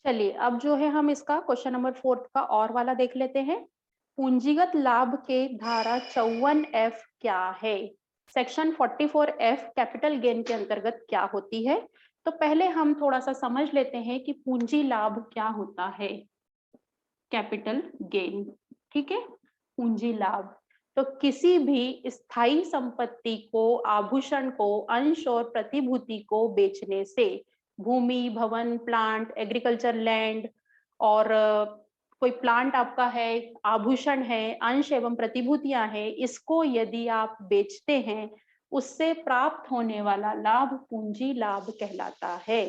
चलिए अब जो है हम इसका क्वेश्चन नंबर 4 का और वाला देख लेते हैं। पूंजीगत लाभ के धारा 54F क्या है? सेक्शन 44F कैपिटल गेन के अंतर्गत क्या होती है? तो पहले हम थोड़ा सा समझ लेते हैं कि पूंजी लाभ क्या होता है। कैपिटल गेन, ठीक है। पूंजी लाभ तो किसी भी स्थायी संपत्ति को, आभूषण को, अंश और प्रतिभूति को बेचने से, भूमि, भवन, प्लांट, एग्रीकल्चर लैंड और कोई प्लांट आपका है, आभूषण है, अंश एवं प्रतिभूतियां हैं, इसको यदि आप बेचते हैं, उससे प्राप्त होने वाला लाभ पूंजी लाभ कहलाता है।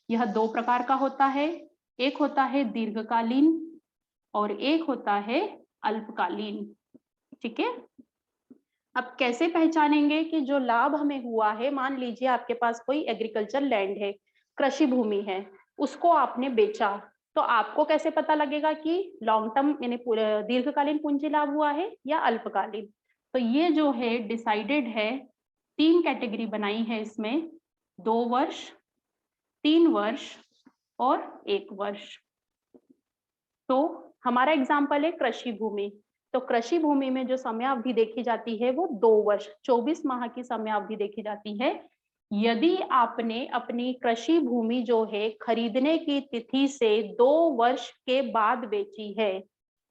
यह दो प्रकार का होता है, एक होता है दीर्घकालीन और एक होता है अल्पकालीन, ठीक है। अब कैसे पहचानेंगे कि जो लाभ हमें हुआ है, मान लीजिए आपके पास कोई एग्रीकल्चर लैंड है, कृषि भूमि है, उसको आपने बेचा, तो आपको कैसे पता लगेगा कि लॉन्ग टर्म यानी दीर्घकालीन पूंजी लाभ हुआ है या अल्पकालीन? तो ये जो है डिसाइडेड है, 3 कैटेगरी बनाई है इसमें, 2 वर्ष, 3 वर्ष और 1 वर्ष। तो हमारा एग्जाम्पल है कृषि भूमि। तो कृषि भूमि में जो समयावधि देखी जाती है वो 2 वर्ष, 24 माह की समयावधि देखी जाती है। यदि आपने अपनी कृषि भूमि जो है खरीदने की तिथि से 2 वर्ष के बाद बेची है,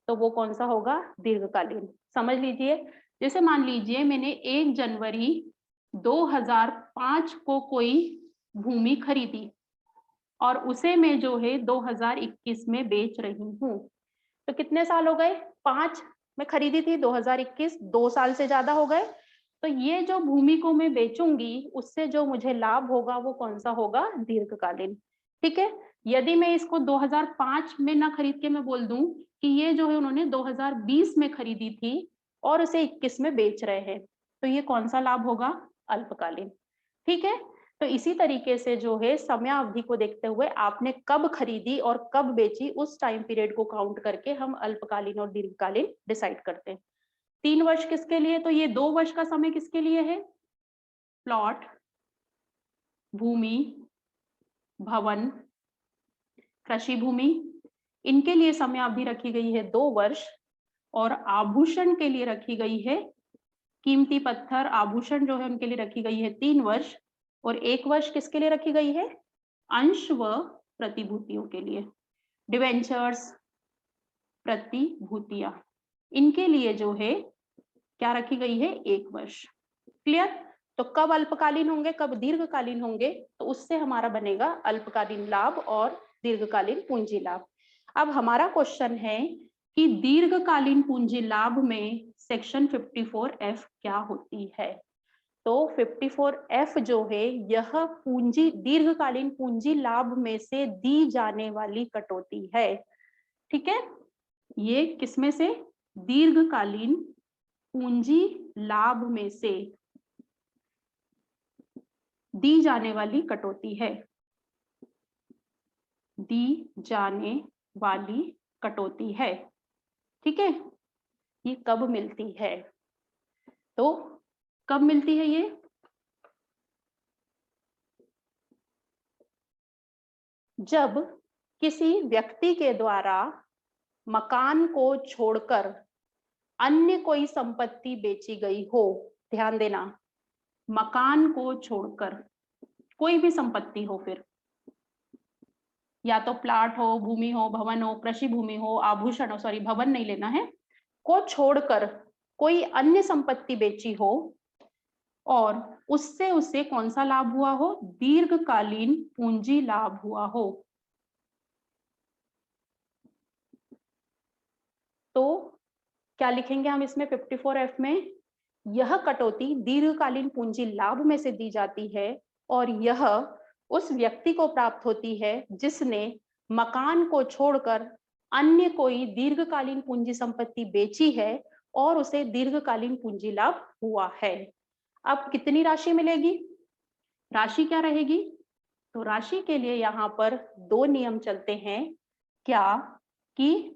तो वो कौन सा होगा? दीर्घकालीन। समझ लीजिए, जैसे मान लीजिए मैंने 1 जनवरी 2005 को कोई भूमि खरीदी और उसे मैं जो है 2021 में बेच रही हूँ, तो कितने साल हो गए? 5। मैं खरीदी थी 2021, 2 साल से ज्यादा हो गए। तो ये जो भूमि को मैं बेचूंगी, उससे जो मुझे लाभ होगा वो कौन सा होगा? दीर्घकालीन, ठीक है। यदि मैं इसको 2005 में ना खरीद के मैं बोल दूं कि ये जो है उन्होंने 2020 में खरीदी थी और उसे 21 में बेच रहे हैं, तो ये कौन सा लाभ होगा? अल्पकालीन, ठीक है। तो इसी तरीके से जो है समयावधि को देखते हुए आपने कब खरीदी और कब बेची, उस टाइम पीरियड को काउंट करके हम अल्पकालीन और दीर्घकालीन डिसाइड करते हैं। 3 वर्ष किसके लिए? तो ये 2 वर्ष का समय किसके लिए है? प्लॉट, भूमि, भवन, कृषि भूमि, इनके लिए समयावधि रखी गई है 2 वर्ष। और आभूषण के लिए रखी गई है, कीमती पत्थर, आभूषण जो है उनके लिए रखी गई है 3 वर्ष। और 1 वर्ष किसके लिए रखी गई है? अंश व प्रतिभूतियों के लिए, डिवेंचर्स, प्रतिभूतियां, इनके लिए जो है क्या रखी गई है? 1 वर्ष। क्लियर? तो कब अल्पकालीन होंगे, कब दीर्घकालीन होंगे, तो उससे हमारा बनेगा अल्पकालीन लाभ और दीर्घकालीन पूंजी लाभ। अब हमारा क्वेश्चन है कि दीर्घकालीन पूंजी लाभ में सेक्शन 54F क्या होती है? तो 54F जो है यह पूंजी, दीर्घकालीन पूंजी लाभ में से दी जाने वाली कटौती है, ठीक है। ये किसमें से? दीर्घकालीन पूंजी लाभ में से दी जाने वाली कटौती है, दी जाने वाली कटौती है, ठीक है। ये कब मिलती है? तो कब मिलती है ये? जब किसी व्यक्ति के द्वारा मकान को छोड़कर अन्य कोई संपत्ति बेची गई हो। ध्यान देना, मकान को छोड़कर कोई भी संपत्ति हो, फिर या तो प्लाट हो, भूमि हो, भवन हो, कृषि भूमि हो, आभूषण हो, सॉरी भवन नहीं लेना है, को छोड़कर कोई अन्य संपत्ति बेची हो और उससे उसे कौन सा लाभ हुआ हो? दीर्घकालीन पूंजी लाभ हुआ हो। तो क्या लिखेंगे हम इसमें 54F में? यह कटौती दीर्घकालीन पूंजी लाभ में से दी जाती है और यह उस व्यक्ति को प्राप्त होती है जिसने मकान को छोड़कर अन्य कोई दीर्घकालीन पूंजी संपत्ति बेची है और उसे दीर्घकालीन पूंजी लाभ हुआ है। अब कितनी राशि मिलेगी? राशि क्या रहेगी? तो राशि के लिए यहाँ पर 2 नियम चलते हैं। क्या? कि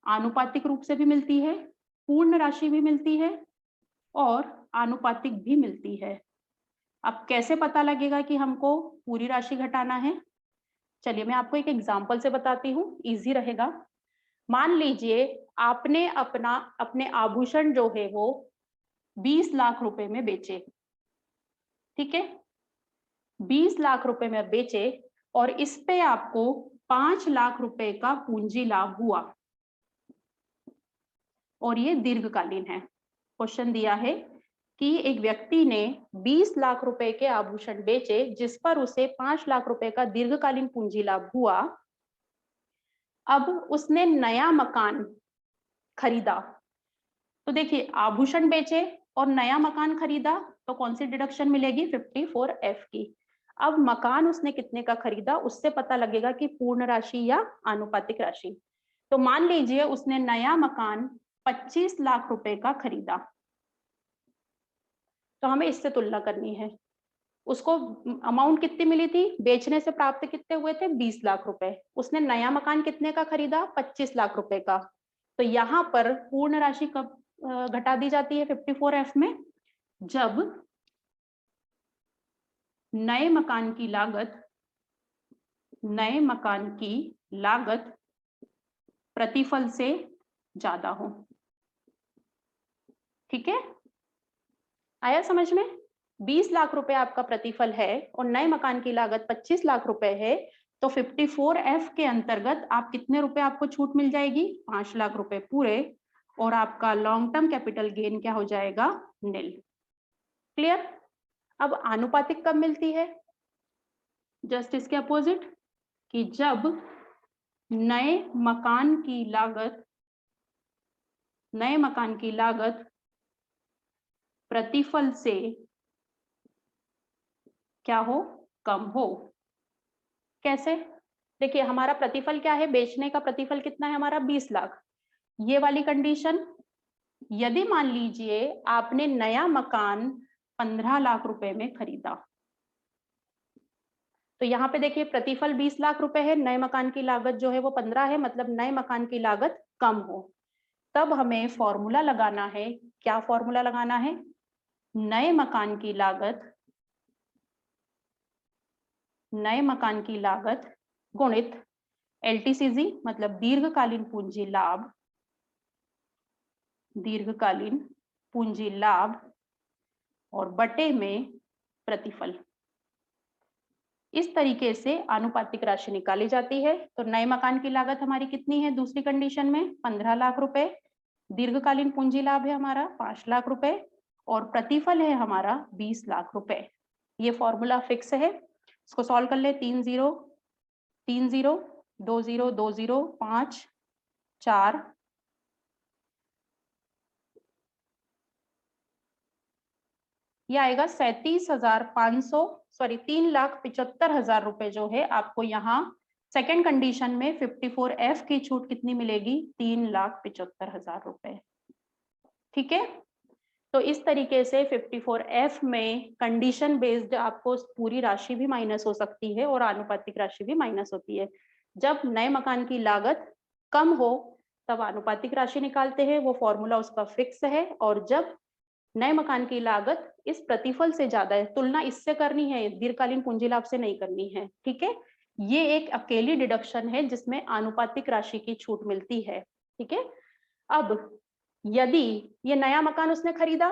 आनुपातिक रूप से भी मिलती है, पूर्ण राशि भी मिलती है और आनुपातिक भी मिलती है। अब कैसे पता लगेगा कि हमको पूरी राशि घटाना है? चलिए मैं आपको एक एग्जाम्पल से बताती हूँ, इजी रहेगा। मान लीजिए आपने अपने आभूषण जो है वो 20 लाख रुपए में बेचे, ठीक है, 20 लाख रुपए में बेचे और इस पे आपको 5 लाख रुपए का पूंजी लाभ हुआ और ये दीर्घकालीन है। क्वेश्चन दिया है कि एक व्यक्ति ने 20 लाख रुपए के आभूषण बेचे जिस पर उसे 5 लाख रुपए का दीर्घकालीन पूंजी लाभ हुआ। अब उसने नया मकान खरीदा, तो देखिए आभूषण बेचे और नया मकान खरीदा तो कौन सी डिडक्शन मिलेगी, 54F की। अब मकान उसने कितने का खरीदा उससे पता लगेगा कि पूर्ण राशि या आनुपातिक राशि। तो मान लीजिए उसने नया मकान 25 लाख रुपए का खरीदा, तो हमें इससे तुलना करनी है। उसको अमाउंट कितनी मिली थी, बेचने से प्राप्त कितने हुए थे, 20 लाख रुपए। उसने नया मकान कितने का खरीदा, 25 लाख रुपए का। तो यहाँ पर पूर्ण राशि कब घटा दी जाती है 54F में, जब नए मकान की लागत प्रतिफल से ज्यादा हो। ठीक है, आया समझ में। 20 लाख रुपए आपका प्रतिफल है और नए मकान की लागत 25 लाख रुपए है, तो 54F के अंतर्गत आप कितने रुपए आपको छूट मिल जाएगी, 5 लाख रुपए पूरे, और आपका लॉन्ग टर्म कैपिटल गेन क्या हो जाएगा, निल। क्लियर। अब आनुपातिक कब मिलती है, जस्ट इसके अपोजिट, कि जब नए मकान की लागत प्रतिफल से क्या हो, कम हो। कैसे, देखिए हमारा प्रतिफल क्या है, बेचने का प्रतिफल कितना है हमारा, 20 लाख। ये वाली कंडीशन, यदि मान लीजिए आपने नया मकान 15 लाख रुपए में खरीदा, तो यहाँ पे देखिए प्रतिफल 20 लाख रुपए है, नए मकान की लागत जो है वो 15 है, मतलब नए मकान की लागत कम हो। तब हमें फॉर्मूला लगाना है, क्या फॉर्मूला लगाना है, नए मकान की लागत गुणित LTCG मतलब दीर्घकालीन पूंजी लाभ और बटे में प्रतिफल। इस तरीके से आनुपातिक राशि निकाली जाती है। तो नए मकान की लागत हमारी कितनी है दूसरी कंडीशन में, 15 लाख रुपए, दीर्घकालीन पूंजी लाभ है हमारा 5 लाख रुपए और प्रतिफल है हमारा 20 लाख रुपए। ये फॉर्मूला फिक्स है, इसको सॉल्व कर ले। 3 0 3 0 2 0 2 0 5 4 ये आएगा 37,500 सॉरी 3,75,000 रुपए जो है आपको यहाँ सेकेंड कंडीशन में 54F की छूट कितनी मिलेगी, 3,75,000 रुपए। ठीक है, तो इस तरीके से 54F में कंडीशन बेस्ड आपको पूरी राशि भी माइनस हो सकती है और आनुपातिक राशि भी माइनस होती है। जब नए मकान की लागत कम हो तब आनुपातिक राशि निकालते हैं, वो फॉर्मूला उसका फिक्स है। और जब नए मकान की लागत इस प्रतिफल से ज्यादा है, तुलना इससे करनी है, दीर्घकालीन पूंजी लाभ से नहीं करनी है। ठीक है, ये एक अकेली डिडक्शन है जिसमें आनुपातिक राशि की छूट मिलती है। ठीक है, अब यदि ये नया मकान उसने खरीदा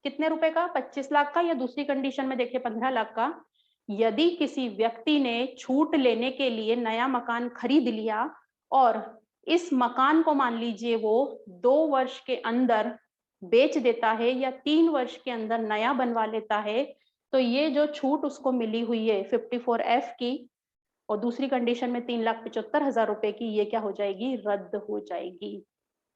कितने रुपए का, 25 लाख का, या दूसरी कंडीशन में देखिए 15 लाख का। यदि किसी व्यक्ति ने छूट लेने के लिए नया मकान खरीद लिया और इस मकान को मान लीजिए वो 2 वर्ष के अंदर बेच देता है या 3 वर्ष के अंदर नया बनवा लेता है, तो ये जो छूट उसको मिली हुई है 54F की और दूसरी कंडीशन में 3,75,000 रुपए की, ये क्या हो जाएगी, रद्द हो जाएगी।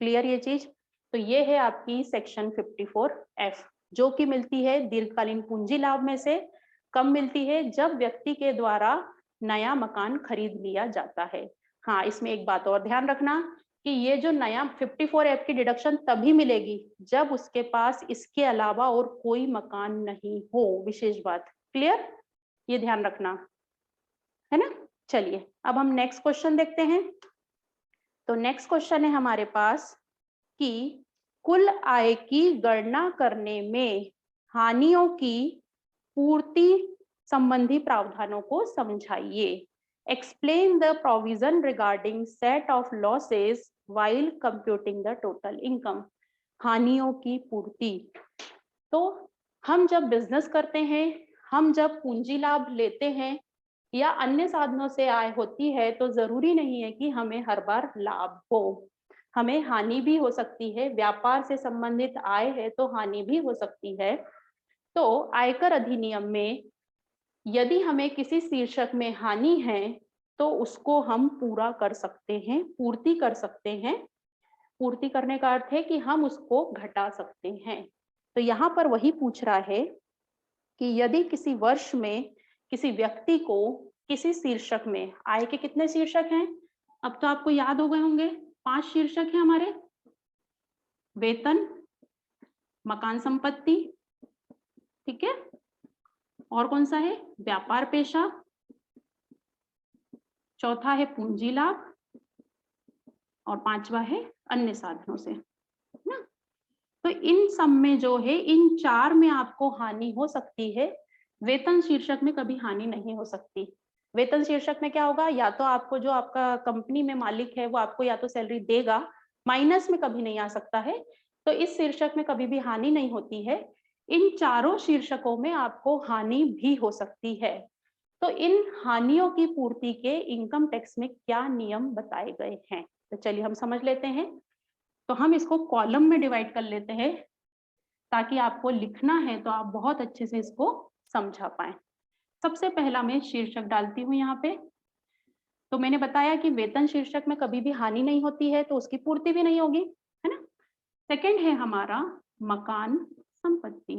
क्लियर ये चीज। तो ये है आपकी सेक्शन 54F जो कि मिलती है दीर्घकालीन पूंजी लाभ में से, कम मिलती है जब व्यक्ति के द्वारा नया मकान खरीद लिया जाता है। हाँ, इसमें एक बात और ध्यान रखना कि ये जो नया 54F की डिडक्शन तभी मिलेगी जब उसके पास इसके अलावा और कोई मकान नहीं हो, विशेष बात। क्लियर, ये ध्यान रखना है ना। चलिए अब हम नेक्स्ट क्वेश्चन देखते हैं। तो नेक्स्ट क्वेश्चन है हमारे पास कि कुल आय की गणना करने में हानियों की पूर्ति संबंधी प्रावधानों को समझाइए। Explain the provision regarding set of losses while computing the total income. हानियों की पूर्ति। तो हम जब बिजनेस करते हैं, हम जब पूंजी लाभ लेते हैं या अन्य साधनों से आय होती है, तो जरूरी नहीं है कि हमें हर बार लाभ हो, हमें हानि भी हो सकती है। व्यापार से संबंधित आय है तो हानि भी हो सकती है। तो आयकर अधिनियम में यदि हमें किसी शीर्षक में हानि है तो उसको हम पूरा कर सकते हैं, पूर्ति कर सकते हैं। पूर्ति करने का अर्थ है कि हम उसको घटा सकते हैं। तो यहाँ पर वही पूछ रहा है कि यदि किसी वर्ष में किसी व्यक्ति को किसी शीर्षक में, आय के कितने शीर्षक हैं, अब तो आपको याद हो गए होंगे, 5 शीर्षक हैं हमारे। वेतन, मकान संपत्ति, ठीक है, और कौन सा है, व्यापार पेशा, चौथा है पूंजी लाभ, और 5वां है अन्य साधनों से ना। तो इन सब में जो है, इन 4 में आपको हानि हो सकती है। वेतन शीर्षक में कभी हानि नहीं हो सकती। वेतन शीर्षक में क्या होगा, या तो आपको जो आपका कंपनी में मालिक है वो आपको या तो सैलरी देगा, माइनस में कभी नहीं आ सकता है, तो इस शीर्षक में कभी भी हानि नहीं होती है। इन चारों शीर्षकों में आपको हानि भी हो सकती है। तो इन हानियों की पूर्ति के इनकम टैक्स में क्या नियम बताए गए हैं, तो चलिए हम समझ लेते हैं। तो हम इसको कॉलम में डिवाइड कर लेते हैं ताकि आपको लिखना है तो आप बहुत अच्छे से इसको समझा पाए। सबसे पहला मैं शीर्षक डालती हूँ यहाँ पे। तो मैंने बताया कि वेतन शीर्षक में कभी भी हानि नहीं होती है, तो उसकी पूर्ति भी नहीं होगी, है ना। सेकंड है हमारा मकान संपत्ति।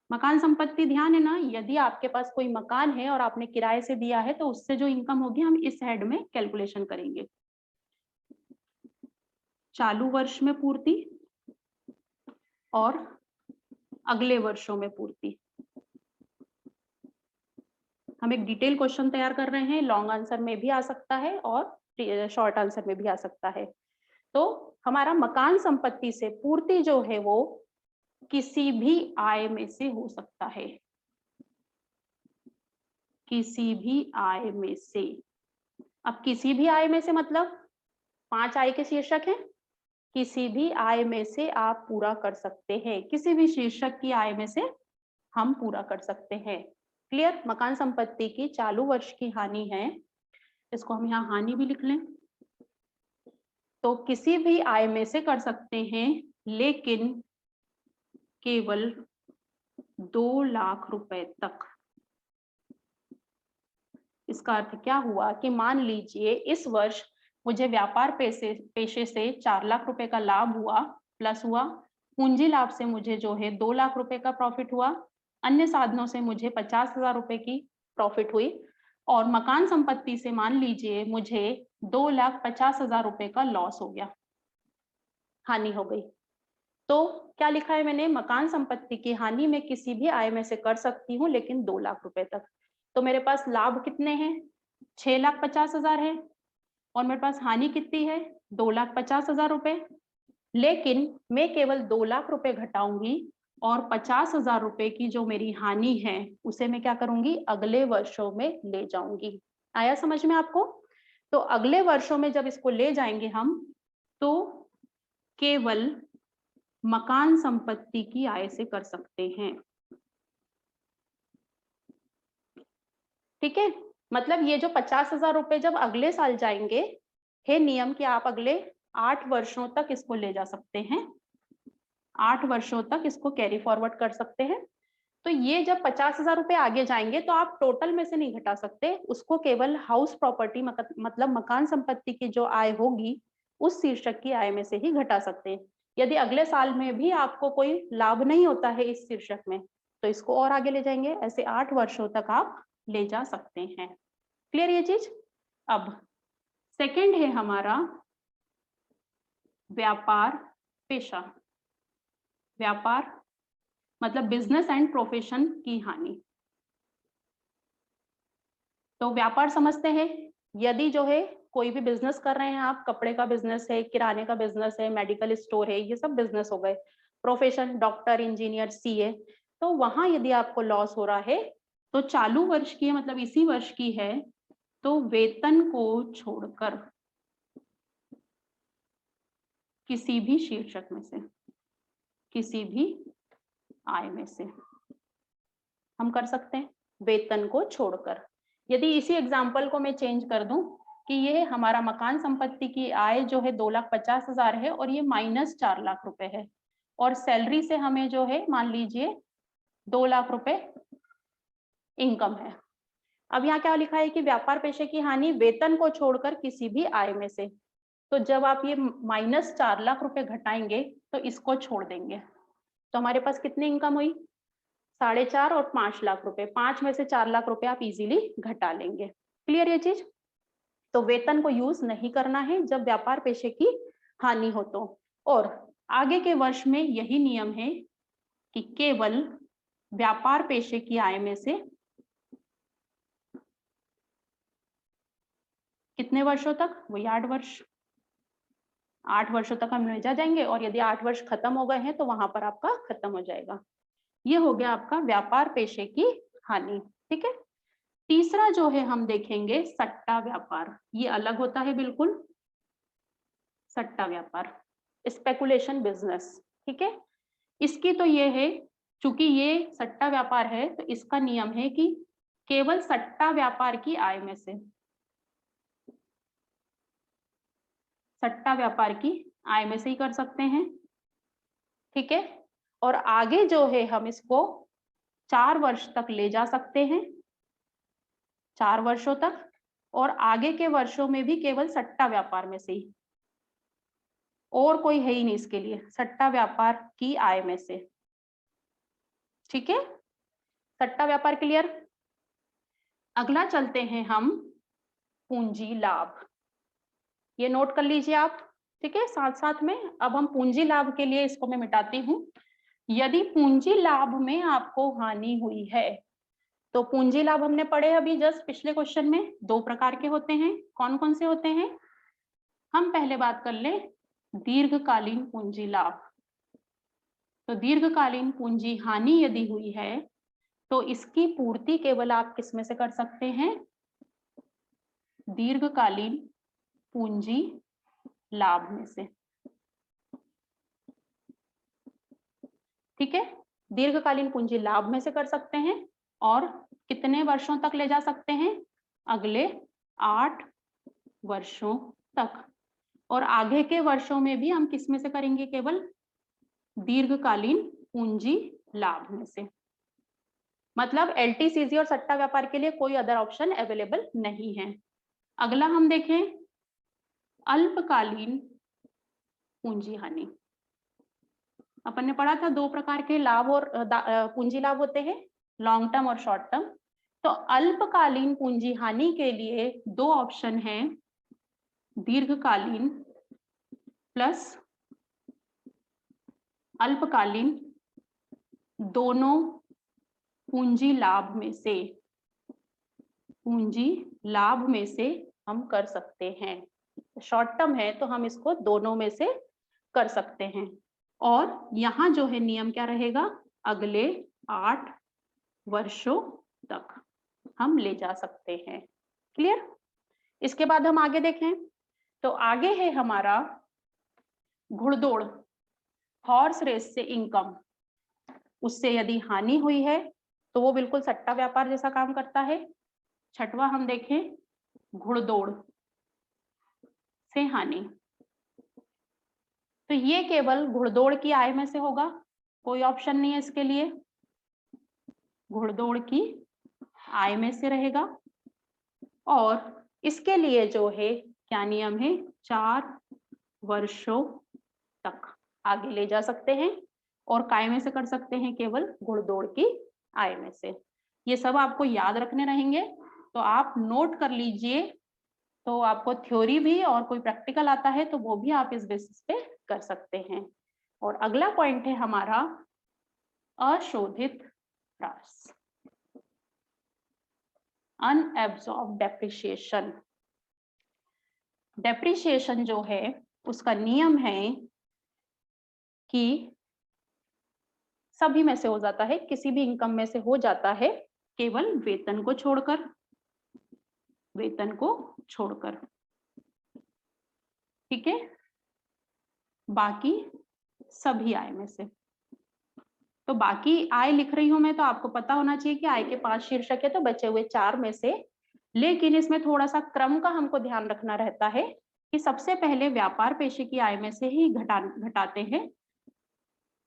मकान संपत्ति, ध्यान है ना, यदि आपके पास कोई मकान है और आपने किराए से दिया है तो उससे जो इनकम होगी हम इस हेड में कैलकुलेशन करेंगे। चालू वर्ष में पूर्ति और अगले वर्षों में पूर्ति। हम एक डिटेल क्वेश्चन तैयार कर रहे हैं, लॉन्ग आंसर में भी आ सकता है और शॉर्ट आंसर में भी आ सकता है। तो हमारा मकान संपत्ति से पूर्ति जो है वो किसी भी आय में से हो सकता है, किसी भी आय में से। अब किसी भी आय में से मतलब 5 आय के शीर्षक हैं, किसी भी आय में से आप पूरा कर सकते हैं, किसी भी शीर्षक की आय में से हम पूरा कर सकते हैं। क्लियर। मकान संपत्ति की चालू वर्ष की हानि है, इसको हम यहाँ हानि भी लिख लें, तो किसी भी आय में से कर सकते हैं, लेकिन केवल 2 लाख रुपए तक। इसका अर्थ क्या हुआ कि मान लीजिए इस वर्ष मुझे व्यापार पेशे से 4 लाख रुपए का लाभ हुआ, प्लस हुआ, पूंजी लाभ से मुझे जो है 2 लाख रुपए का प्रॉफिट हुआ, अन्य साधनों से मुझे 50,000 रुपए की प्रॉफिट हुई, और मकान संपत्ति से मान लीजिए मुझे 2,50,000 रुपए का लॉस हो गया, हानि हो गई। तो क्या लिखा है मैंने, मकान संपत्ति की हानि में किसी भी आय में से कर सकती हूँ, लेकिन 2 लाख रुपए तक। तो मेरे पास लाभ कितने हैं, 6,50,000 है, और मेरे पास हानि कितनी है, 2,50,000 रुपए। लेकिन मैं केवल 2 लाख रुपए घटाऊंगी और 50,000 रुपए की जो मेरी हानि है उसे मैं क्या करूंगी, अगले वर्षों में ले जाऊंगी। आया समझ में आपको। तो अगले वर्षों में जब इसको ले जाएंगे हम, तो केवल मकान संपत्ति की आय से कर सकते हैं। ठीक है, मतलब ये जो 50,000 रुपए जब अगले साल जाएंगे, है नियम कि आप अगले 8 वर्षों तक इसको ले जा सकते हैं, 8 वर्षों तक इसको कैरी फॉरवर्ड कर सकते हैं। तो ये जब 50,000 रुपए आगे जाएंगे तो आप टोटल में से नहीं घटा सकते उसको, केवल हाउस प्रॉपर्टी मतलब मकान संपत्ति की जो आय होगी उस शीर्षक की आय में से ही घटा सकते हैं। यदि अगले साल में भी आपको कोई लाभ नहीं होता है इस शीर्षक में, तो इसको और आगे ले जाएंगे, ऐसे 8 वर्षों तक आप ले जा सकते हैं। क्लियर ये चीज। अब सेकंड है हमारा व्यापार पेशा। व्यापार मतलब बिजनेस एंड प्रोफेशन की हानि। तो व्यापार समझते हैं, यदि जो है कोई भी बिजनेस कर रहे हैं आप, कपड़े का बिजनेस है, किराने का बिजनेस है, मेडिकल स्टोर है, ये सब बिजनेस हो गए। प्रोफेशन डॉक्टर, इंजीनियर, सीए, तो वहां यदि आपको लॉस हो रहा है तो चालू वर्ष की मतलब इसी वर्ष की है, तो वेतन को छोड़कर किसी भी शीर्षक में से, किसी भी आय में से हम कर सकते हैं, वेतन को छोड़कर। यदि इसी एग्जाम्पल को मैं चेंज कर दूं कि ये हमारा मकान संपत्ति की आय जो है 2,50,000 है और ये माइनस 4 लाख रुपए है, और सैलरी से हमें जो है मान लीजिए 2 लाख रुपए इनकम है। अब यहाँ क्या लिखा है कि व्यापार पेशे की हानि वेतन को छोड़कर किसी भी आय में से। तो जब आप ये माइनस 4 लाख रुपए घटाएंगे तो इसको छोड़ देंगे, तो हमारे पास कितनी इनकम हुई? 4.5 और 5 लाख रुपए, 5 में से 4 लाख रुपए आप इजीली घटा लेंगे। क्लियर ये चीज? तो वेतन को यूज नहीं करना है जब व्यापार पेशे की हानि हो तो। और आगे के वर्ष में यही नियम है कि केवल व्यापार पेशे की आय में से कितने वर्षों तक? वही 8 वर्ष, 8 वर्षों तक हम ले जा जाएंगे, और यदि 8 वर्ष खत्म हो गए हैं तो वहां पर आपका खत्म हो जाएगा। ये हो गया आपका व्यापार पेशे की हानि। ठीक है। तीसरा जो है हम देखेंगे सट्टा व्यापार। ये अलग होता है बिल्कुल, सट्टा व्यापार, स्पेकुलेशन बिजनेस। ठीक है। इसकी तो ये है, चूंकि ये सट्टा व्यापार है तो इसका नियम है कि केवल सट्टा व्यापार की आय में से, सट्टा व्यापार की आय में से ही कर सकते हैं। ठीक है। और आगे जो है हम इसको 4 वर्ष तक ले जा सकते हैं, 4 वर्षों तक, और आगे के वर्षों में भी केवल सट्टा व्यापार में से ही, और कोई है ही नहीं इसके लिए, सट्टा व्यापार की आय में से। ठीक है। सट्टा व्यापार क्लियर। अगला चलते हैं हम पूंजी लाभ। ये नोट कर लीजिए आप। ठीक है। साथ साथ में अब हम पूंजी लाभ के लिए इसको मैं मिटाती हूँ। यदि पूंजी लाभ में आपको हानि हुई है तो पूंजी लाभ हमने पढ़े अभी जस्ट पिछले क्वेश्चन में, 2 प्रकार के होते हैं। कौन कौन से होते हैं? हम पहले बात कर लें दीर्घकालीन पूंजी लाभ। तो दीर्घकालीन पूंजी हानि यदि हुई है तो इसकी पूर्ति केवल आप किस में से कर सकते हैं? दीर्घकालीन पूंजी लाभ में से। ठीक है। दीर्घकालीन पूंजी लाभ में से कर सकते हैं, और कितने वर्षों तक ले जा सकते हैं? अगले 8 वर्षों तक। और आगे के वर्षों में भी हम किस में से करेंगे? केवल दीर्घकालीन पूंजी लाभ में से। मतलब एलटीसीजी और सट्टा व्यापार के लिए कोई अदर ऑप्शन अवेलेबल नहीं है। अगला हम देखें अल्पकालीन पूंजी हानि। अपन ने पढ़ा था 2 प्रकार के लाभ और पूंजी लाभ होते हैं, लॉन्ग टर्म और शॉर्ट टर्म। तो अल्पकालीन पूंजी हानि के लिए 2 ऑप्शन हैं, दीर्घकालीन प्लस अल्पकालीन, दोनों पूंजी लाभ में से, पूंजी लाभ में से हम कर सकते हैं। शॉर्ट टर्म है तो हम इसको दोनों में से कर सकते हैं। और यहाँ जो है नियम क्या रहेगा? अगले 8 वर्षों तक हम ले जा सकते हैं। क्लियर? इसके बाद हम आगे देखें तो आगे है हमारा घुड़दौड़, हॉर्स रेस से इनकम। उससे यदि हानि हुई है तो वो बिल्कुल सट्टा व्यापार जैसा काम करता है। छठवां हम देखें घुड़दौड़ से हानि। तो ये केवल घुड़दौड़ की आय में से होगा, कोई ऑप्शन नहीं है इसके लिए, घुड़दौड़ की आय में से रहेगा। और इसके लिए जो है क्या नियम है? 4 वर्षों तक आगे ले जा सकते हैं, और काय में से कर सकते हैं? केवल घुड़दौड़ की आय में से। ये सब आपको याद रखने रहेंगे, तो आप नोट कर लीजिए। तो आपको थ्योरी भी और कोई प्रैक्टिकल आता है तो वो भी आप इस बेसिस पे कर सकते हैं। और अगला पॉइंट है हमारा अशोधित ह्रास, अनएब्सॉर्ब डेप्रिसिएशन। डेप्रिसिएशन जो है उसका नियम है कि सभी में से हो जाता है, किसी भी इनकम में से हो जाता है, केवल वेतन को छोड़कर। वेतन को छोड़कर, ठीक है, बाकी सभी आय में से। तो बाकी आय लिख रही हूं मैं, तो आपको पता होना चाहिए कि आय के 5 शीर्षक है, तो बचे हुए 4 में से, लेकिन इसमें थोड़ा सा क्रम का हमको ध्यान रखना रहता है कि सबसे पहले व्यापार पेशे की आय में से ही घटाते हैं,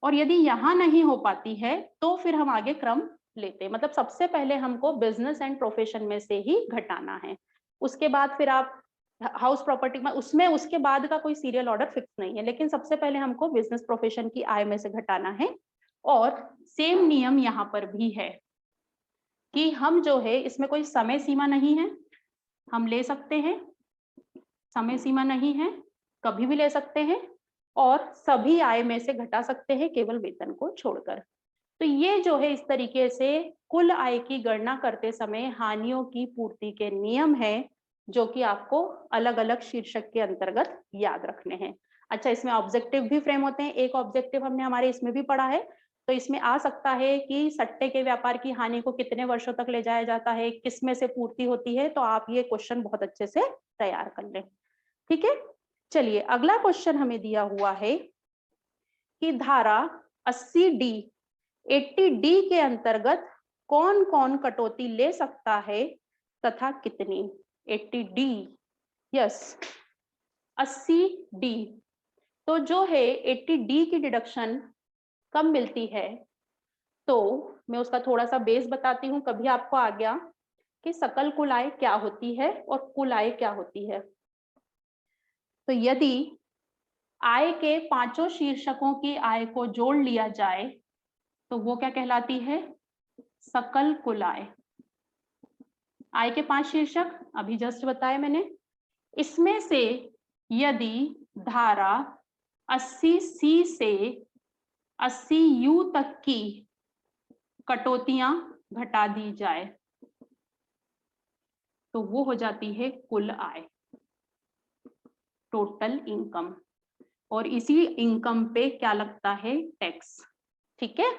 और यदि यहाँ नहीं हो पाती है तो फिर हम आगे क्रम लेते हैं। मतलब सबसे पहले हमको बिजनेस एंड प्रोफेशन में से ही घटाना है, उसके बाद फिर आप हाउस प्रॉपर्टी में, उसमें उसके बाद का कोई सीरियल ऑर्डर फिक्स नहीं है, लेकिन सबसे पहले हमको बिजनेस प्रोफेशन की आय में से घटाना है। और सेम नियम यहाँ पर भी है कि हम जो है, इसमें कोई समय सीमा नहीं है, हम ले सकते हैं, समय सीमा नहीं है, कभी भी ले सकते हैं, और सभी आय में से घटा सकते हैं केवल वेतन को छोड़कर। तो ये जो है, इस तरीके से कुल आय की गणना करते समय हानियों की पूर्ति के नियम है, जो कि आपको अलग अलग शीर्षक के अंतर्गत याद रखने हैं। अच्छा, इसमें ऑब्जेक्टिव भी फ्रेम होते हैं। एक ऑब्जेक्टिव हमने हमारे इसमें भी पढ़ा है, तो इसमें आ सकता है कि सट्टे के व्यापार की हानि को कितने वर्षों तक ले जाया जाता है, किस में से पूर्ति होती है, तो आप ये क्वेश्चन बहुत अच्छे से तैयार कर लें, ठीक है। चलिए, अगला क्वेश्चन हमें दिया हुआ है कि धारा 80D 80D के अंतर्गत कौन कौन कटौती ले सकता है तथा कितनी। 80D, yes, 80D। तो जो है 80D की डिडक्शन कब मिलती है, तो मैं उसका थोड़ा सा बेस बताती हूँ। कभी आपको आ गया कि सकल कुल आय क्या होती है और कुल आय क्या होती है, तो यदि आय के 5 शीर्षकों की आय को जोड़ लिया जाए तो वो क्या कहलाती है, सकल कुल आय। आय के 5 शीर्षक अभी जस्ट बताए मैंने, इसमें से यदि धारा 80C से 80U तक की कटौतियां घटा दी जाए तो वो हो जाती है कुल आय, टोटल इनकम, और इसी इनकम पे क्या लगता है, टैक्स, ठीक है।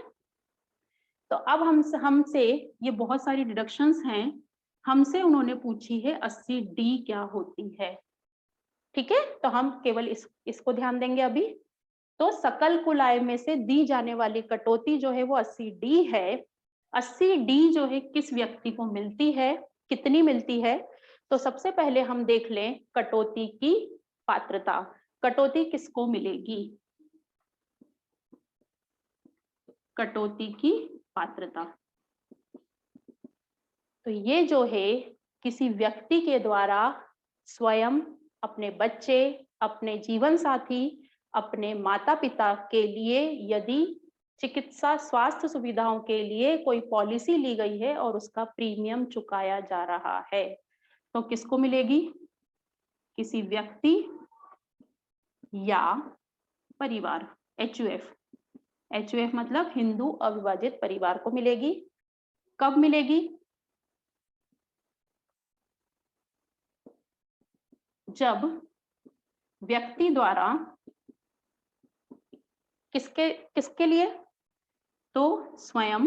तो अब हमसे ये बहुत सारी डिडक्शंस हैं, हमसे उन्होंने पूछी है 80D क्या होती है, ठीक है। तो हम केवल इसको ध्यान देंगे अभी। तो सकल कुल आय में से दी जाने वाली कटौती जो है वो 80D है। 80D जो है किस व्यक्ति को मिलती है, कितनी मिलती है, तो सबसे पहले हम देख लें कटौती की पात्रता। कटौती किसको मिलेगी, कटौती की पात्रता, तो ये जो है किसी व्यक्ति के द्वारा स्वयं, अपने बच्चे, अपने जीवन साथी, अपने माता पिता के लिए यदि चिकित्सा स्वास्थ्य सुविधाओं के लिए कोई पॉलिसी ली गई है और उसका प्रीमियम चुकाया जा रहा है, तो किसको मिलेगी, किसी व्यक्ति या परिवार, HUF। HUF मतलब हिंदू अविभाजित परिवार को मिलेगी। कब मिलेगी, जब व्यक्ति द्वारा किसके किसके लिए, तो स्वयं,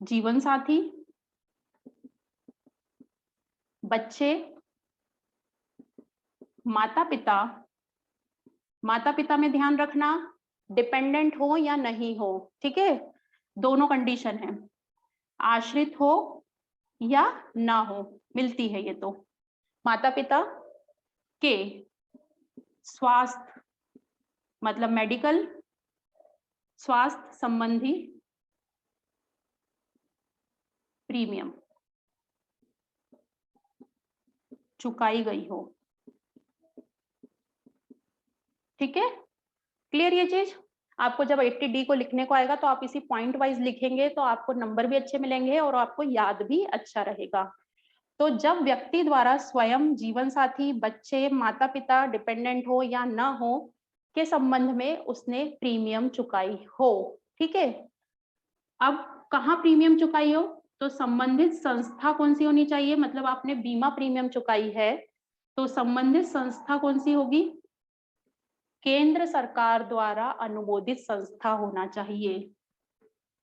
जीवन साथी, बच्चे, माता पिता, माता पिता में ध्यान रखना डिपेंडेंट हो या नहीं हो, ठीक है, दोनों कंडीशन है, आश्रित हो या ना हो, मिलती है ये। तो माता पिता के स्वास्थ्य मतलब मेडिकल, स्वास्थ्य संबंधी प्रीमियम चुकाई गई हो, ठीक है, क्लियर ये चीज। आपको जब 80D को लिखने को आएगा तो आप इसी पॉइंट वाइज लिखेंगे तो आपको नंबर भी अच्छे मिलेंगे और आपको याद भी अच्छा रहेगा। तो जब व्यक्ति द्वारा स्वयं, जीवन साथी, बच्चे, माता पिता डिपेंडेंट हो या ना हो के संबंध में उसने प्रीमियम चुकाई हो, ठीक है। अब कहाँ प्रीमियम चुकाई हो, तो संबंधित संस्था कौन सी होनी चाहिए, मतलब आपने बीमा प्रीमियम चुकाई है तो संबंधित संस्था कौन सी होगी, केंद्र सरकार द्वारा अनुमोदित संस्था होना चाहिए,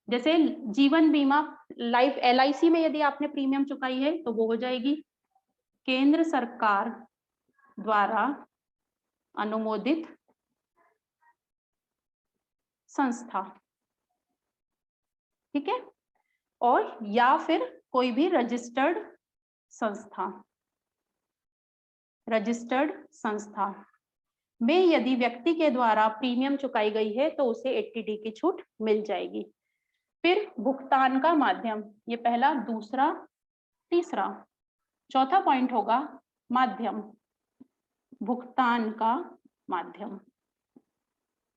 जैसे जीवन बीमा लाइफ LIC में यदि आपने प्रीमियम चुकाई है तो वो हो जाएगी केंद्र सरकार द्वारा अनुमोदित संस्था, ठीक है, और या फिर कोई भी रजिस्टर्ड संस्था में यदि व्यक्ति के द्वारा प्रीमियम चुकाई गई है तो उसे 80D की छूट मिल जाएगी। फिर भुगतान का माध्यम, ये पहला, दूसरा, तीसरा, चौथा पॉइंट होगा माध्यम, भुगतान का माध्यम।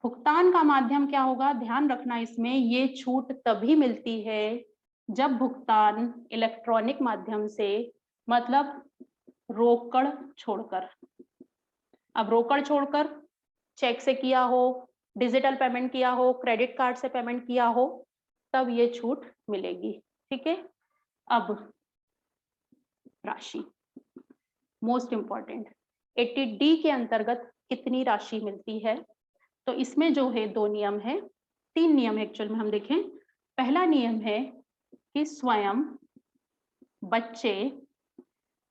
भुगतान का माध्यम क्या होगा, ध्यान रखना इसमें, ये छूट तभी मिलती है जब भुगतान इलेक्ट्रॉनिक माध्यम से, मतलब रोकड़ छोड़कर, अब रोकड़ छोड़कर चेक से किया हो, डिजिटल पेमेंट किया हो, क्रेडिट कार्ड से पेमेंट किया हो, तब ये छूट मिलेगी, ठीक है। अब राशि मोस्ट इंपॉर्टेंट, 80D के अंतर्गत कितनी राशि मिलती है, तो इसमें जो है 2 नियम है, 3 नियम एक्चुअल में हम देखें। पहला नियम है कि स्वयं, बच्चे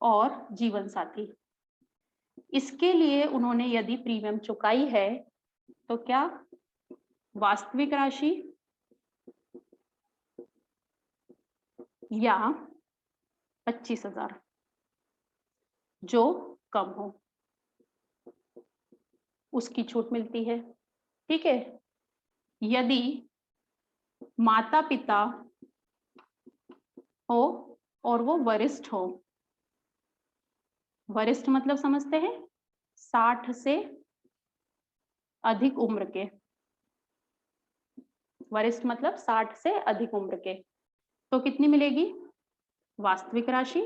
और जीवन साथी, इसके लिए उन्होंने यदि प्रीमियम चुकाई है तो क्या वास्तविक राशि या 25,000 जो कम हो उसकी छूट मिलती है, ठीक है। यदि माता पिता हो और वो वरिष्ठ हो, वरिष्ठ मतलब समझते हैं 60 से अधिक उम्र के, वरिष्ठ मतलब 60 से अधिक उम्र के, तो कितनी मिलेगी वास्तविक राशि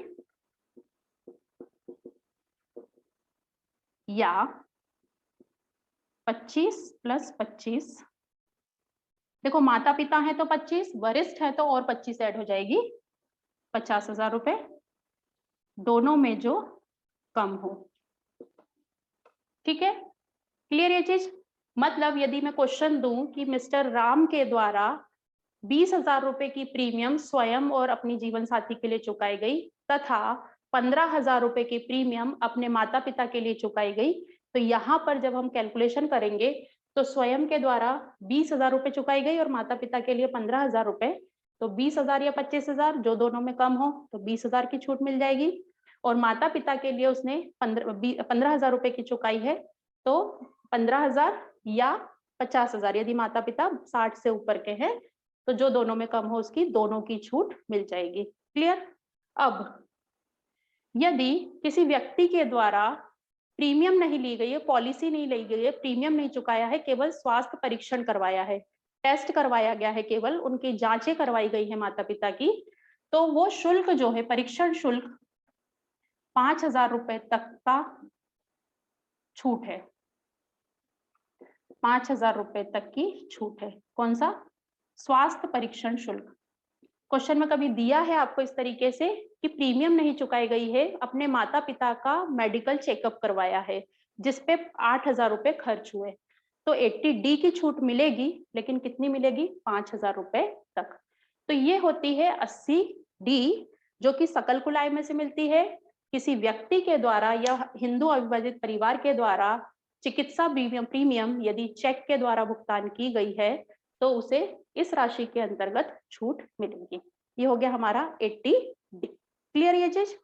या 25 + 25, देखो माता पिता है तो 25, वरिष्ठ है तो और 25 ऐड हो जाएगी, 50,000 रुपए, दोनों में जो कम हो, ठीक है। क्लियर ये चीज, मतलब यदि मैं क्वेश्चन दूं कि मिस्टर राम के द्वारा 20,000 रुपए की प्रीमियम स्वयं और अपनी जीवन साथी के लिए चुकाई गई तथा 15,000 रुपए की प्रीमियम अपने माता पिता के लिए चुकाई गई, तो यहाँ पर जब हम कैलकुलेशन करेंगे तो स्वयं के द्वारा 20,000 रुपए चुकाई गई और माता पिता के लिए 15,000 रुपए, तो 20,000 या 25,000 जो दोनों में कम हो तो 20,000 की छूट मिल जाएगी, और माता पिता के लिए उसने 15,000 रुपए की चुकाई है तो 15,000 या 50,000 यदि माता पिता 60 से ऊपर के हैं तो जो दोनों में कम हो उसकी दोनों की छूट मिल जाएगी। क्लियर। अब यदि किसी व्यक्ति के द्वारा प्रीमियम नहीं ली गई है, पॉलिसी नहीं ली गई है, प्रीमियम नहीं चुकाया है, केवल स्वास्थ्य परीक्षण करवाया है, टेस्ट करवाया गया है, केवल उनकी जांचें करवाई गई है माता पिता की, तो वो शुल्क जो है परीक्षण शुल्क 5,000 रुपए तक का छूट है, 5,000 रुपए तक की छूट है। कौन सा? स्वास्थ्य परीक्षण शुल्क। क्वेश्चन में कभी दिया है आपको इस तरीके से कि प्रीमियम नहीं चुकाई गई है, अपने माता पिता का मेडिकल चेकअप करवाया है जिसपे 8,000 रुपए खर्च हुए, तो 80D की छूट मिलेगी, लेकिन कितनी मिलेगी? 5,000 रुपए तक। तो ये होती है 80D जो कि सकल कुल आय में से मिलती है, किसी व्यक्ति के द्वारा या हिंदू अविभाजित परिवार के द्वारा चिकित्सा प्रीमियम यदि चेक के द्वारा भुगतान की गई है तो उसे इस राशि के अंतर्गत छूट मिलेगी। ये हो गया हमारा 80D। क्लियर ये चीज?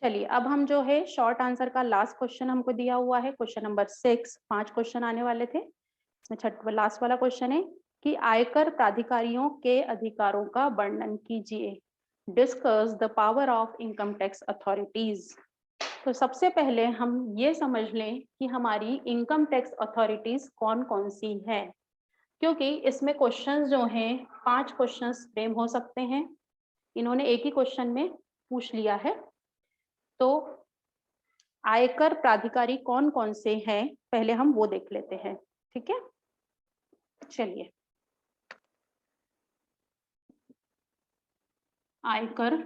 चलिए अब हम जो है शॉर्ट आंसर का लास्ट क्वेश्चन हमको दिया हुआ है, क्वेश्चन नंबर 6, 5 क्वेश्चन आने वाले थे, इसमें छठवां लास्ट वाला क्वेश्चन है कि आयकर प्राधिकारियों के अधिकारों का वर्णन कीजिए। Discuss the power of income tax authorities. तो सबसे पहले हम ये समझ लें कि हमारी इनकम टैक्स अथॉरिटीज कौन कौन सी हैं, क्योंकि इसमें क्वेश्चंस जो हैं 5 क्वेश्चंस फ्रेम हो सकते हैं, इन्होंने एक ही क्वेश्चन में पूछ लिया है। तो आयकर प्राधिकारी कौन कौन से हैं पहले हम वो देख लेते हैं, ठीक है। चलिए, आयकर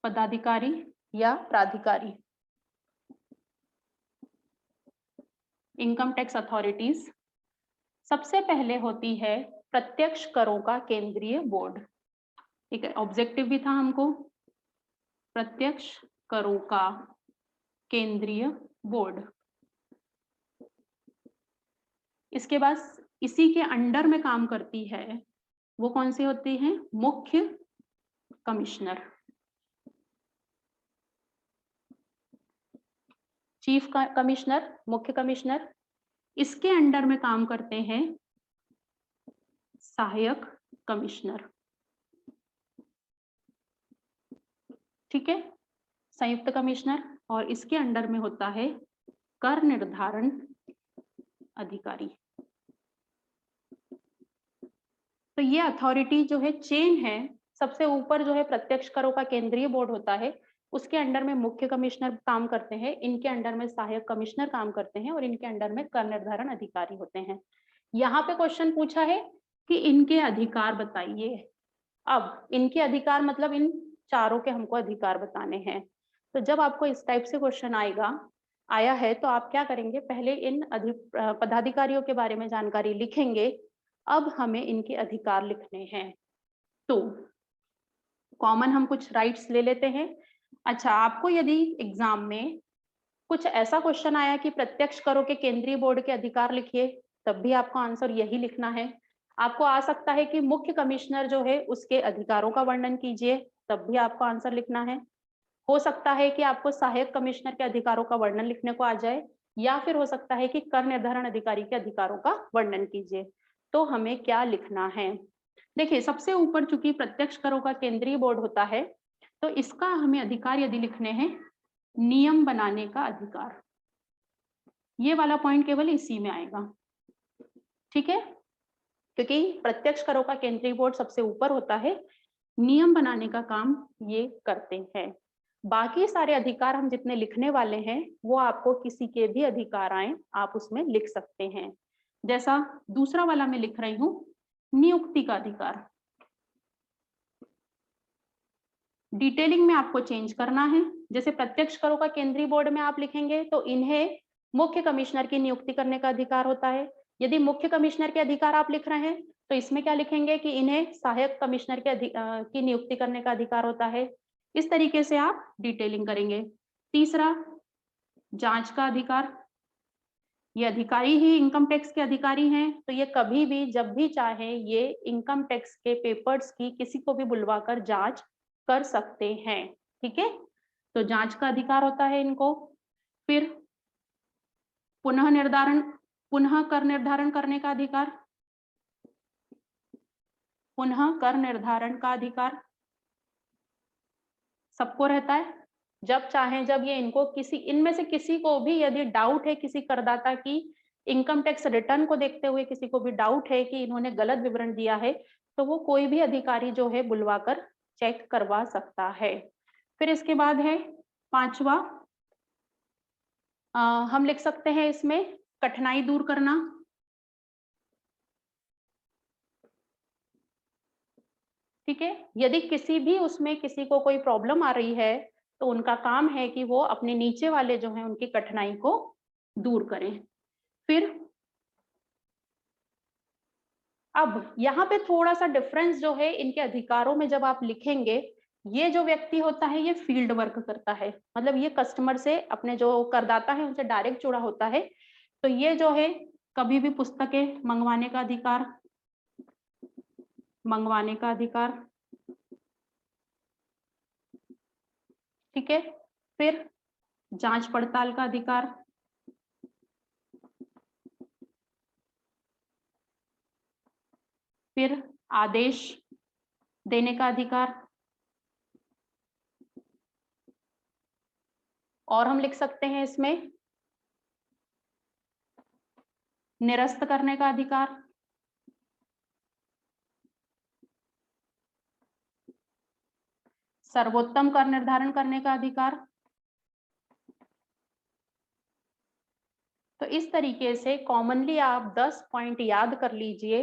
पदाधिकारी या प्राधिकारी, इनकम टैक्स अथॉरिटीज, सबसे पहले होती है प्रत्यक्ष करों का केंद्रीय बोर्ड। ठीक है, ऑब्जेक्टिव भी था हमको प्रत्यक्ष करों का केंद्रीय बोर्ड। इसके बाद इसी के अंडर में काम करती है वो कौन सी होती है? मुख्य कमिश्नर, चीफ कमिश्नर, मुख्य कमिश्नर। इसके अंडर में काम करते हैं सहायक कमिश्नर। ठीक है, संयुक्त कमिश्नर। और इसके अंडर में होता है कर निर्धारण अधिकारी। तो ये अथॉरिटी जो है चेन है, सबसे ऊपर जो है प्रत्यक्ष करों का केंद्रीय बोर्ड होता है, उसके अंडर में मुख्य कमिश्नर काम करते हैं, इनके अंडर में सहायक कमिश्नर काम करते हैं और इनके अंडर में कर निर्धारण अधिकारी होते हैं। यहाँ पे क्वेश्चन पूछा है कि इनके अधिकार बताइए। अब इनके अधिकार मतलब इन चारों के हमको अधिकार बताने हैं। तो जब आपको इस टाइप से क्वेश्चन आया है तो आप क्या करेंगे? पहले इन पदाधिकारियों के बारे में जानकारी लिखेंगे। अब हमें इनके अधिकार लिखने हैं। तो कॉमन हम कुछ राइट्स ले लेते हैं। अच्छा, आपको यदि एग्जाम में कुछ ऐसा क्वेश्चन आया कि प्रत्यक्ष करों के केंद्रीय बोर्ड के अधिकार लिखिए, तब भी आपको आंसर यही लिखना है। आपको आ सकता है कि मुख्य कमिश्नर जो है उसके अधिकारों का वर्णन कीजिए, तब भी आपको आंसर लिखना है। हो सकता है कि आपको सहायक कमिश्नर के अधिकारों का वर्णन लिखने को आ जाए, या फिर हो सकता है कि कर निर्धारण अधिकारी के अधिकारों का वर्णन कीजिए। तो हमें क्या लिखना है? देखिए, सबसे ऊपर चूंकि प्रत्यक्ष करों का केंद्रीय बोर्ड होता है, तो इसका हमें अधिकार यदि लिखने हैं, नियम बनाने का अधिकार। ये वाला पॉइंट केवल इसी में आएगा। ठीक है, क्योंकि प्रत्यक्ष करों का केंद्रीय बोर्ड सबसे ऊपर होता है, नियम बनाने का काम ये करते हैं। बाकी सारे अधिकार हम जितने लिखने वाले हैं वो आपको किसी के भी अधिकार आए आप उसमें लिख सकते हैं। जैसा दूसरा वाला मैं लिख रही हूं, नियुक्ति का अधिकार। डिटेलिंग में आपको चेंज करना है। जैसे प्रत्यक्ष करों का केंद्रीय बोर्ड में आप लिखेंगे तो इन्हें मुख्य कमिश्नर की नियुक्ति करने का अधिकार होता है। यदि मुख्य कमिश्नर के अधिकार आप लिख रहे हैं तो इसमें क्या लिखेंगे कि इन्हें सहायक कमिश्नर की नियुक्ति करने का अधिकार होता है। इस तरीके से आप डिटेलिंग करेंगे। तीसरा, जांच का अधिकार। ये अधिकारी ही इनकम टैक्स के अधिकारी हैं, तो ये कभी भी जब भी चाहे ये इनकम टैक्स के पेपर्स की किसी को भी बुलवाकर जांच कर सकते हैं। ठीक है, तो जांच का अधिकार होता है इनको। फिर पुनः कर निर्धारण करने का अधिकार। पुनः कर निर्धारण का अधिकार सबको रहता है। जब चाहे जब ये इनको इनमें से किसी को भी यदि डाउट है, किसी करदाता की इनकम टैक्स रिटर्न को देखते हुए किसी को भी डाउट है कि इन्होंने गलत विवरण दिया है, तो वो कोई भी अधिकारी जो है बुलवाकर चेक करवा सकता है। फिर इसके बाद है पांचवा, हम लिख सकते हैं इसमें कठिनाई दूर करना। ठीक है, यदि किसी भी उसमें किसी को कोई प्रॉब्लम आ रही है तो उनका काम है कि वो अपने नीचे वाले जो हैं उनकी कठिनाई को दूर करें। फिर अब यहाँ पे थोड़ा सा डिफरेंस जो है इनके अधिकारों में जब आप लिखेंगे, ये जो व्यक्ति होता है ये फील्ड वर्क करता है, मतलब ये कस्टमर से, अपने जो करदाता है उनसे डायरेक्ट जुड़ा होता है। तो ये जो है कभी भी पुस्तकें मंगवाने का अधिकार, ठीक है। फिर जांच पड़ताल का अधिकार, फिर आदेश देने का अधिकार, और हम लिख सकते हैं इसमें निरस्त करने का अधिकार, सर्वोत्तम कर निर्धारण करने का अधिकार। तो इस तरीके से कॉमनली आप 10 पॉइंट याद कर लीजिए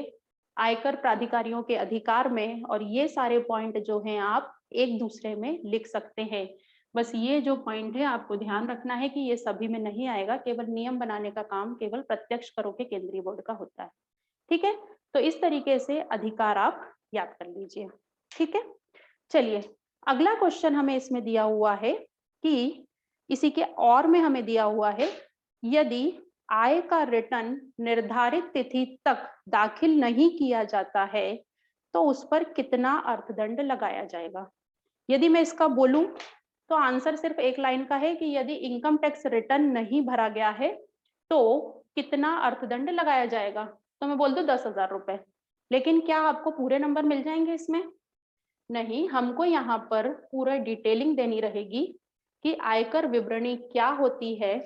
आयकर प्राधिकारियों के अधिकार में, और ये सारे पॉइंट जो हैं आप एक दूसरे में लिख सकते हैं। बस ये जो पॉइंट है आपको ध्यान रखना है कि ये सभी में नहीं आएगा, केवल नियम बनाने का काम केवल प्रत्यक्ष करों के केंद्रीय बोर्ड का होता है। ठीक है, तो इस तरीके से अधिकार आप याद कर लीजिए। ठीक है, चलिए अगला क्वेश्चन हमें इसमें दिया हुआ है कि इसी के और में हमें दिया हुआ है, यदि आय का रिटर्न निर्धारित तिथि तक दाखिल नहीं किया जाता है तो उस पर कितना अर्थदंड लगाया जाएगा। यदि मैं इसका बोलूं तो आंसर सिर्फ एक लाइन का है कि यदि इनकम टैक्स रिटर्न नहीं भरा गया है तो कितना अर्थदंड लगाया जाएगा। तो मैं बोल दूं 10,000 रुपए, लेकिन क्या आपको पूरे नंबर मिल जाएंगे इसमें? नहीं, हमको यहाँ पर पूरा डिटेलिंग देनी रहेगी कि आयकर विवरणी क्या होती है,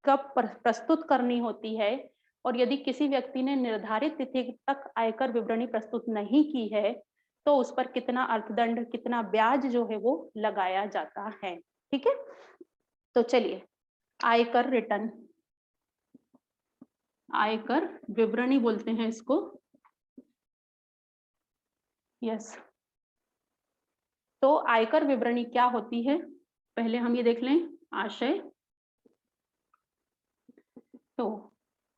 कब प्रस्तुत करनी होती है, और यदि किसी व्यक्ति ने निर्धारित तिथि तक आयकर विवरणी प्रस्तुत नहीं की है तो उस पर कितना अर्थदंड, कितना ब्याज जो है वो लगाया जाता है। ठीक है, तो चलिए आयकर रिटर्न, आयकर विवरणी बोलते हैं इसको। यस, तो आयकर विवरणी क्या होती है पहले हम ये देख लें आशय। तो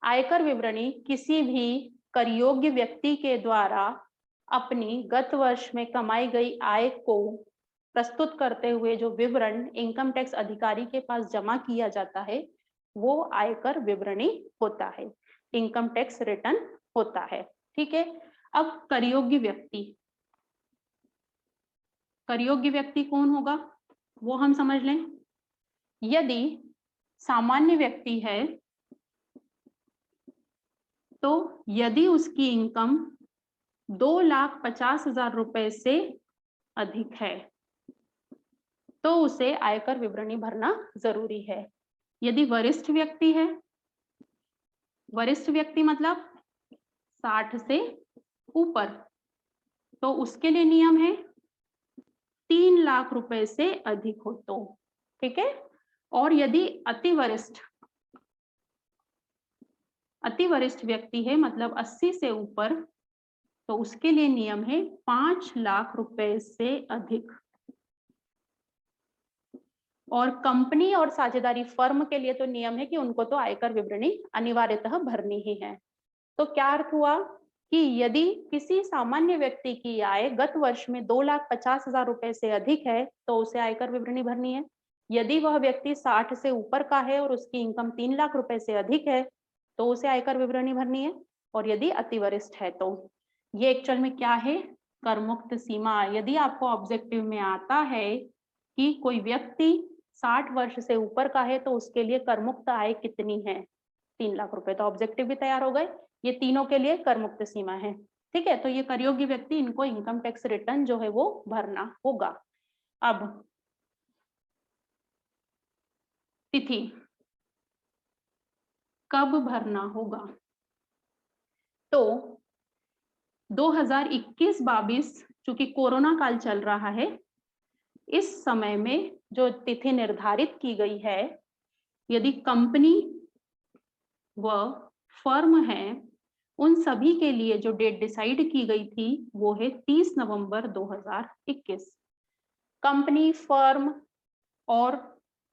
आयकर विवरणी किसी भी कर योग्य व्यक्ति के द्वारा अपनी गत वर्ष में कमाई गई आय को प्रस्तुत करते हुए जो विवरण इनकम टैक्स अधिकारी के पास जमा किया जाता है वो आयकर विवरणी होता है, इनकम टैक्स रिटर्न होता है। ठीक है, अब करयोग्य व्यक्ति, करयोग्य व्यक्ति कौन होगा वो हम समझ लें। यदि सामान्य व्यक्ति है तो यदि उसकी इनकम 2,50,000 रुपए से अधिक है तो उसे आयकर विवरणी भरना जरूरी है। यदि वरिष्ठ व्यक्ति है, वरिष्ठ व्यक्ति मतलब 60 से ऊपर, तो उसके लिए नियम है 3 लाख रुपए से अधिक हो तो। ठीक है, और यदि अति वरिष्ठ व्यक्ति है मतलब 80 से ऊपर, तो उसके लिए नियम है 5 लाख रुपए से अधिक। और कंपनी और साझेदारी फर्म के लिए तो नियम है कि उनको तो आयकर विवरणी अनिवार्यतः भरनी ही है। तो क्या अर्थ हुआ कि यदि किसी सामान्य व्यक्ति की आय गत वर्ष में 2,50,000 रुपए से अधिक है तो उसे आयकर विवरणी भरनी है। यदि वह व्यक्ति 60 से ऊपर का है और उसकी इनकम 3 लाख रुपए से अधिक है तो उसे आयकर विवरणी भरनी है। और यदि अति वरिष्ठ है तो ये एक्चुअल में क्या है, कर मुक्त सीमा। यदि आपको ऑब्जेक्टिव में आता है कि कोई व्यक्ति 60 वर्ष से ऊपर का है तो उसके लिए कर मुक्त आय कितनी है, 3 लाख रुपए, तो ऑब्जेक्टिव भी तैयार हो गए। ये तीनों के लिए कर मुक्त सीमा है। ठीक है, तो ये करयोग्य व्यक्ति, इनको इनकम टैक्स रिटर्न जो है वो भरना होगा। अब तिथि कब भरना होगा, तो 2021-22 चूंकि कोरोना काल चल रहा है, इस समय में जो तिथि निर्धारित की गई है, यदि कंपनी व फर्म है उन सभी के लिए जो डेट डिसाइड की गई थी वो है 30 नवंबर 2021। कंपनी, फर्म और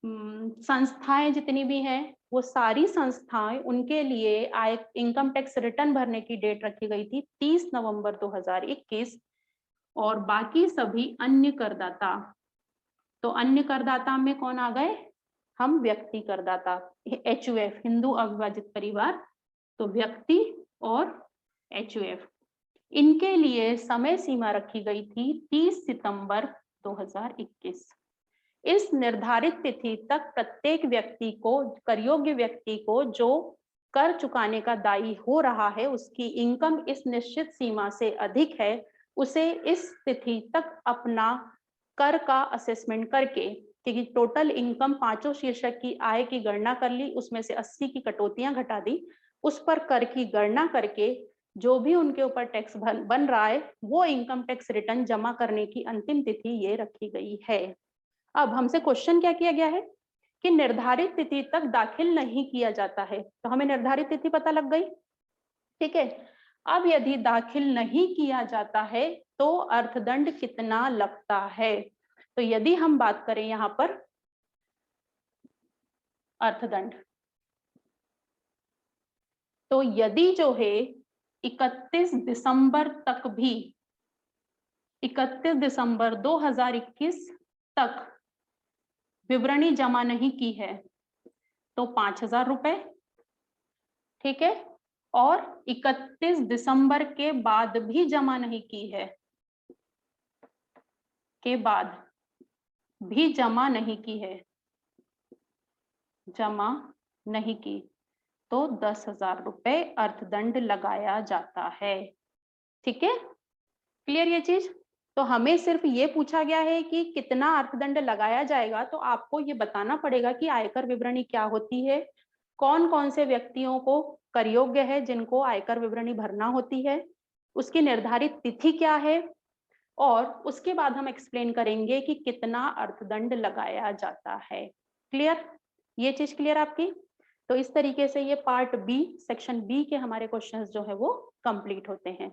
संस्थाएं जितनी भी हैं वो सारी संस्थाएं, उनके लिए आय इनकम टैक्स रिटर्न भरने की डेट रखी गई थी 30 नवंबर 2021। और बाकी सभी अन्य करदाता, तो अन्य करदाता में कौन आ गए, हम व्यक्ति करदाता, HUF हिंदू अविभाजित परिवार, तो व्यक्ति और HUF, इनके लिए समय सीमा रखी गई थी 30 सितंबर 2021। इस निर्धारित तिथि तक प्रत्येक व्यक्ति को, करयोग्य व्यक्ति को जो कर चुकाने का दायी हो रहा है, उसकी इनकम इस निश्चित सीमा से अधिक है, उसे इस तिथि तक अपना कर का असेसमेंट करके, क्योंकि टोटल इनकम पांचों शीर्षक की आय की गणना कर ली, उसमें से 80 की कटौतियां घटा दी, उस पर कर की गणना करके जो भी उनके ऊपर टैक्स बन रहा है वो इनकम टैक्स रिटर्न जमा करने की अंतिम तिथि ये रखी गई है। अब हमसे क्वेश्चन क्या किया गया है कि निर्धारित तिथि तक दाखिल नहीं किया जाता है, तो हमें निर्धारित तिथि पता लग गई। ठीक है, अब यदि दाखिल नहीं किया जाता है तो अर्थदंड कितना लगता है। तो यदि हम बात करें यहाँ पर अर्थदंड, तो यदि जो है 31 दिसंबर तक भी, 31 दिसंबर 2021 तक विवरणी जमा नहीं की है तो 5,000 रुपए, ठीक है। और 31 दिसंबर के बाद भी जमा नहीं की है, के बाद भी जमा नहीं की है, जमा नहीं की, तो 10,000 रुपए अर्थदंड लगाया जाता है, ठीक है। क्लियर ये चीज? तो हमें सिर्फ ये पूछा गया है कि कितना अर्थदंड लगाया जाएगा, तो आपको ये बताना पड़ेगा कि आयकर विवरणी क्या होती है, कौन कौन से व्यक्तियों को कर योग्य है जिनको आयकर विवरणी भरना होती है, उसकी निर्धारित तिथि क्या है, और उसके बाद हम एक्सप्लेन करेंगे कि कितना अर्थदंड लगाया जाता है। क्लियर? ये चीज क्लियर आपकी? तो इस तरीके से ये पार्ट बी, सेक्शन बी के हमारे क्वेश्चंस जो है वो कंप्लीट होते हैं।